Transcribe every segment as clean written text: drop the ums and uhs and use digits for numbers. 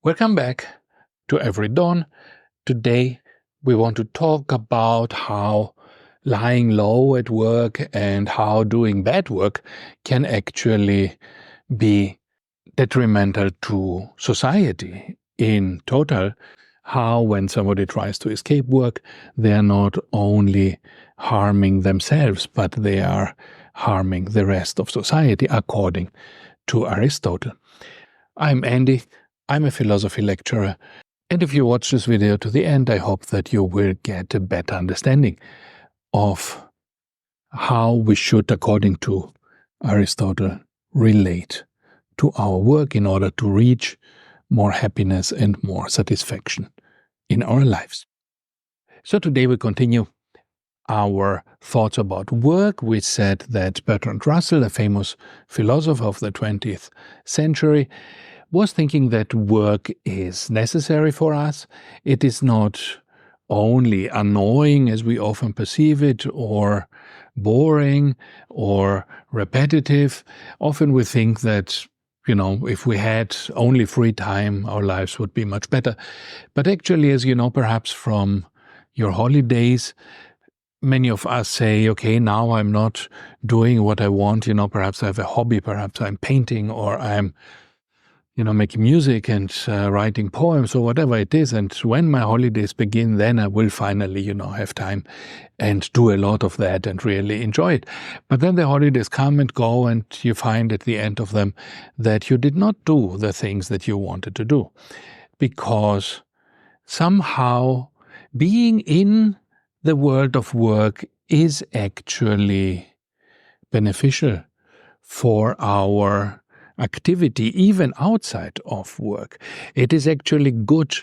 Welcome back to Every Dawn. Today we want to talk about how lying low at work and how doing bad work can actually be detrimental to society in total. How when somebody tries to escape work, they are not only harming themselves, but they are harming the rest of society, according to Aristotle. I'm Andy. I'm a philosophy lecturer, and if you watch this video to the end, I hope that you will get a better understanding of how we should, according to Aristotle, relate to our work in order to reach more happiness and more satisfaction in our lives. So today we continue our thoughts about work. We said that Bertrand Russell, a famous philosopher of the 20th century, was thinking that work is necessary for us. It is not only annoying as we often perceive it, or boring, or repetitive. Often we think that, if we had only free time, our lives would be much better. But actually, as you know, perhaps from your holidays, many of us say, okay, now I'm not doing what I want. Perhaps I have a hobby, perhaps I'm painting, or I'm making music and writing poems or whatever it is. And when my holidays begin, then I will finally, have time and do a lot of that and really enjoy it. But then the holidays come and go, and you find at the end of them that you did not do the things that you wanted to do, because somehow being in the world of work is actually beneficial for our activity, even outside of work. It is actually good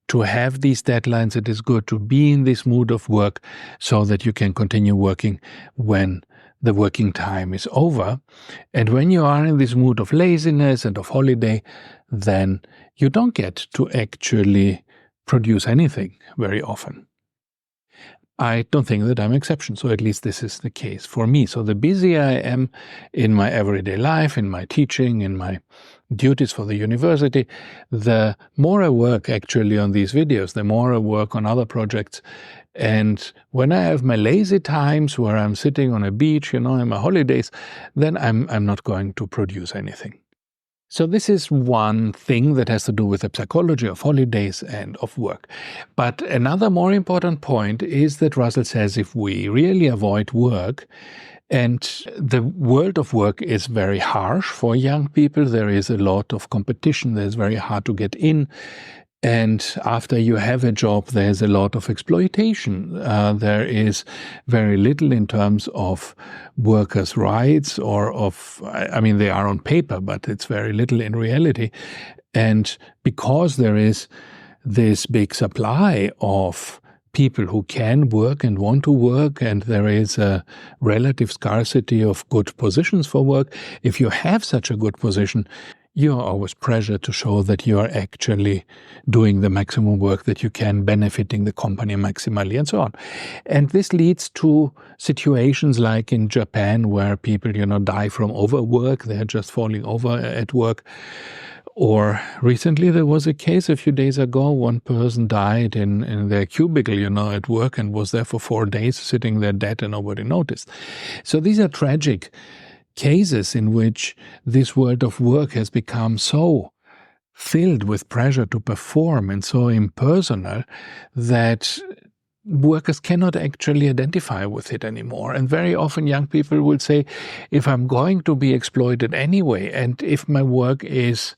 to have these deadlines. It is good to be in this mood of work so that you can continue working when the working time is over. And when you are in this mood of laziness and of holiday, then you don't get to actually produce anything very often. I don't think that I'm an exception, so at least this is the case for me. So the busier I am in my everyday life, in my teaching, in my duties for the university, the more I work actually on these videos, the more I work on other projects. And when I have my lazy times where I'm sitting on a beach, in my holidays, then I'm not going to produce anything. So this is one thing that has to do with the psychology of holidays and of work. But another more important point is that Russell says if we really avoid work, and the world of work is very harsh for young people, there is a lot of competition, there's very hard to get in. And after you have a job, there's a lot of exploitation. There is very little in terms of workers' rights they are on paper, but it's very little in reality. And because there is this big supply of people who can work and want to work, and there is a relative scarcity of good positions for work, if you have such a good position, you are always pressured to show that you are actually doing the maximum work that you can, benefiting the company maximally, and so on. And this leads to situations like in Japan where people, die from overwork. They're just falling over at work. Or recently there was a case a few days ago, one person died in their cubicle, at work, and was there for 4 days sitting there dead and nobody noticed. So these are tragic cases in which this world of work has become so filled with pressure to perform and so impersonal that workers cannot actually identify with it anymore. And very often young people will say, if I'm going to be exploited anyway, and if my work is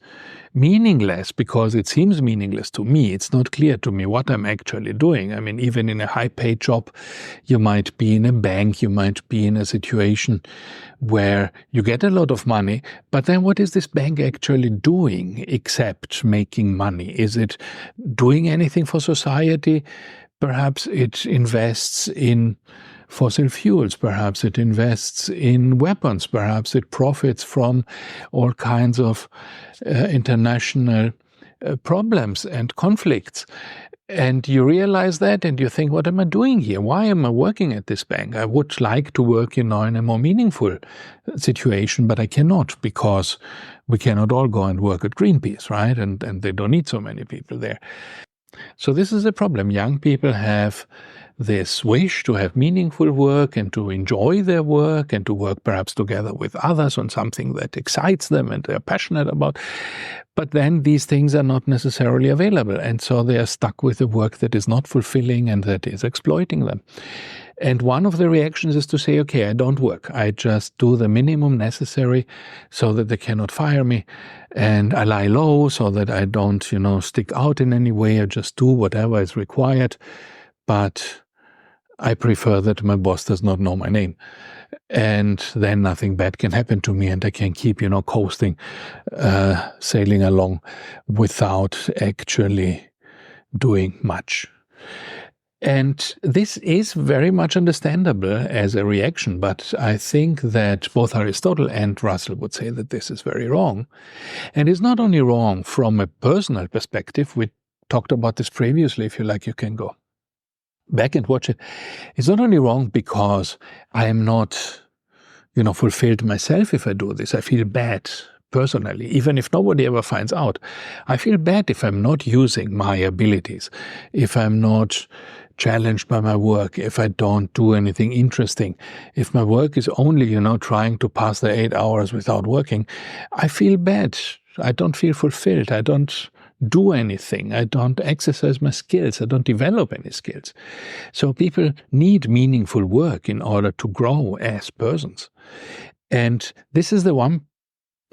meaningless, because it seems meaningless to me, it's not clear to me what I'm actually doing. I mean, even in a high-paid job, you might be in a bank, you might be in a situation where you get a lot of money, but then what is this bank actually doing except making money? Is it doing anything for society? Perhaps it invests in fossil fuels, perhaps it invests in weapons, perhaps it profits from all kinds of international problems and conflicts. And you realize that and you think, what am I doing here? Why am I working at this bank? I would like to work, in a more meaningful situation, but I cannot, because We cannot all go and work at Greenpeace, right? And they don't need so many people there. So this is a problem. Young people have this wish to have meaningful work and to enjoy their work and to work perhaps together with others on something that excites them and they're passionate about. But then these things are not necessarily available. And so they are stuck with a work that is not fulfilling and that is exploiting them. And one of the reactions is to say, okay, I don't work. I just do the minimum necessary so that they cannot fire me. And I lie low so that I don't, stick out in any way. I just do whatever is required. But I prefer that my boss does not know my name. And then nothing bad can happen to me and I can keep, coasting, sailing along without actually doing much. And this is very much understandable as a reaction, but I think that both Aristotle and Russell would say that this is very wrong. And it's not only wrong from a personal perspective, we talked about this previously, if you like, you can go back and watch it. It's not only wrong because I am not, fulfilled myself if I do this. I feel bad personally, even if nobody ever finds out. I feel bad if I'm not using my abilities, if I'm not challenged by my work, if I don't do anything interesting, if my work is only, trying to pass the 8 hours without working, I feel bad. I don't feel fulfilled. I don't do anything. I don't exercise my skills. I don't develop any skills. So people need meaningful work in order to grow as persons. And this is the one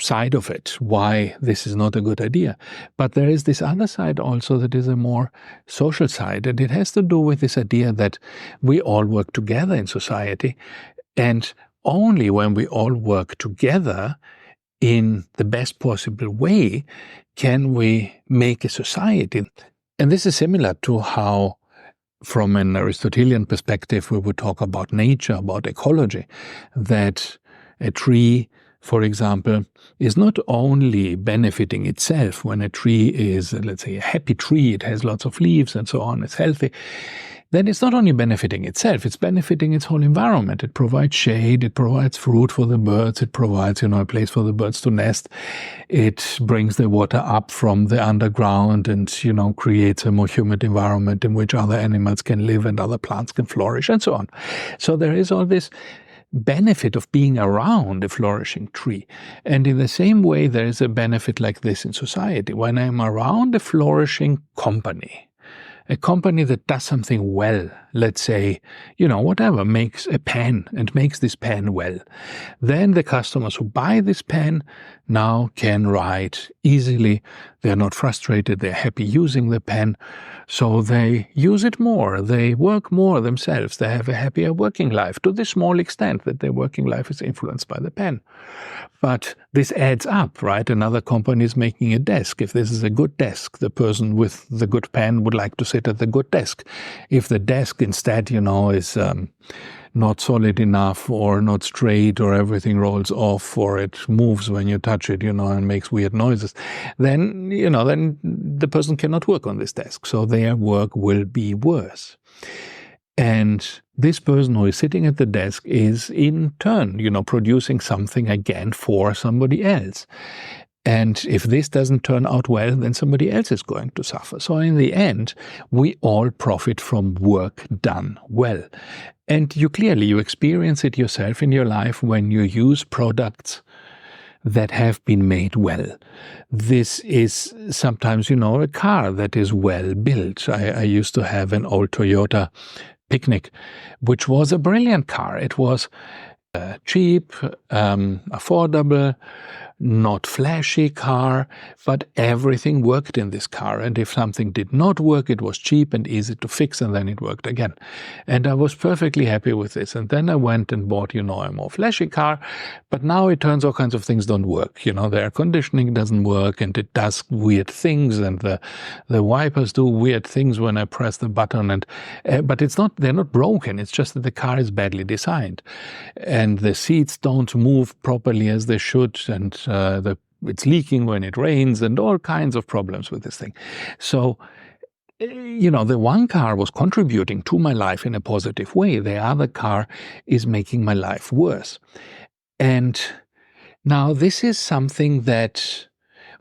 side of it, why this is not a good idea. But there is this other side also that is a more social side, and it has to do with this idea that we all work together in society, and only when we all work together in the best possible way can we make a society. And this is similar to how, from an Aristotelian perspective, we would talk about nature, about ecology, that a tree, for example, is not only benefiting itself when a tree is, let's say, a happy tree, it has lots of leaves and so on, it's healthy, then it's not only benefiting itself, it's benefiting its whole environment. It provides shade, it provides fruit for the birds, it provides, a place for the birds to nest, it brings the water up from the underground and, creates a more humid environment in which other animals can live and other plants can flourish and so on. So there is all this benefit of being around a flourishing tree. And in the same way, there is a benefit like this in society. When I'm around a flourishing company, a company that does something well, let's say, whatever, makes a pen and makes this pen well, then the customers who buy this pen now can write easily. They're not frustrated. They're happy using the pen. So they use it more. They work more themselves. They have a happier working life to the small extent that their working life is influenced by the pen. But this adds up, right? Another company is making a desk. If this is a good desk, the person with the good pen would like to sit at the good desk. If the desk instead, is not solid enough or not straight or everything rolls off or it moves when you touch it, and makes weird noises, then the person cannot work on this desk. So their work will be worse. And this person who is sitting at the desk is in turn, producing something again for somebody else. And if this doesn't turn out well, then somebody else is going to suffer. So in the end, we all profit from work done well. And you experience it yourself in your life when you use products that have been made well. This is sometimes, a car that is well built. I used to have an old Toyota Picnic, which was a brilliant car. It was cheap, affordable, not flashy car, but everything worked in this car. And if something did not work, it was cheap and easy to fix, and then it worked again. And I was perfectly happy with this. And then I went and bought, a more flashy car, but now it turns all kinds of things don't work. The air conditioning doesn't work, and it does weird things, and the wipers do weird things when I press the button. And but they're not broken. It's just that the car is badly designed, and the seats don't move properly as they should, and it's leaking when it rains, and all kinds of problems with this thing. So, the one car was contributing to my life in a positive way. The other car is making my life worse. And Now, this is something that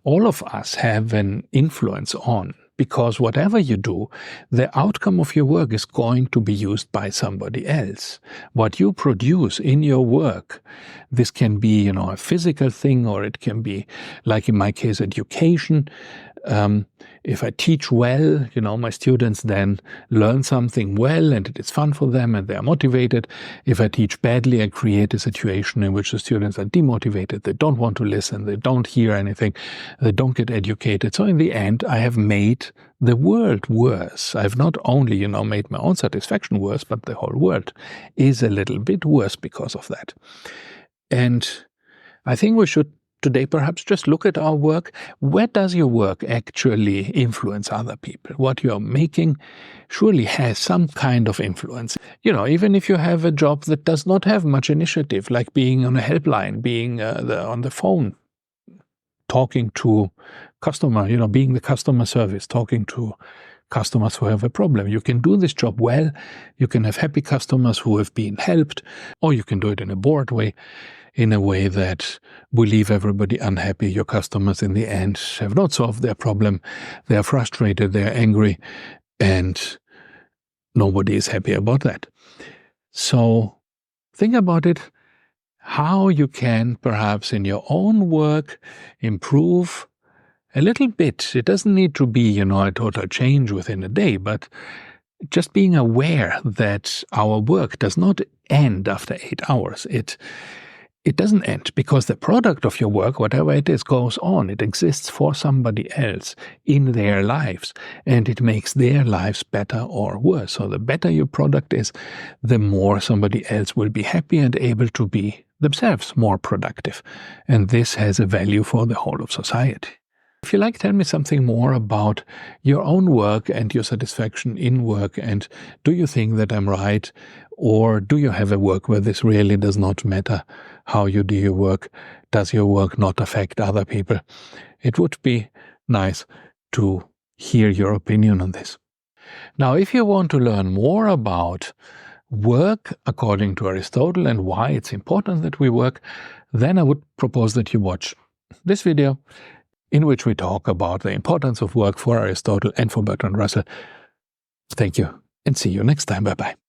all of us have an influence on, because whatever you do, the outcome of your work is going to be used by somebody else. What you produce in your work, this can be, a physical thing, or it can be, like in my case, education. If I teach well, my students then learn something well and it is fun for them and they are motivated. If I teach badly, I create a situation in which the students are demotivated. They don't want to listen. They don't hear anything. They don't get educated. So in the end, I have made the world worse. I've not only, made my own satisfaction worse, but the whole world is a little bit worse because of that. And I think we should today perhaps just look at our work. Where does your work actually influence other people? What you're making surely has some kind of influence. Even if you have a job that does not have much initiative, like being on a helpline, being on the phone, talking to customer, being the customer service, talking to customers who have a problem. You can do this job well. You can have happy customers who have been helped, or you can do it in a bored way, in a way that will leave everybody unhappy. Your customers in the end have not solved their problem. They are frustrated, they are angry, and nobody is happy about that. So think about it, how you can perhaps in your own work improve a little bit. It doesn't need to be, a total change within a day, but just being aware that our work does not end after 8 hours. It doesn't end, because the product of your work, whatever it is, goes on. It exists for somebody else in their lives, and it makes their lives better or worse. So the better your product is, the more somebody else will be happy and able to be themselves more productive. And this has a value for the whole of society. If you like, tell me something more about your own work and your satisfaction in work, and do you think that I'm right, or do you have a work where this really does not matter how you do your work? Does your work not affect other people? It would be nice to hear your opinion on this. Now, if you want to learn more about work according to Aristotle and why it's important that we work, then I would propose that you watch this video, in which we talk about the importance of work for Aristotle and for Bertrand Russell. Thank you, and see you next time. Bye-bye.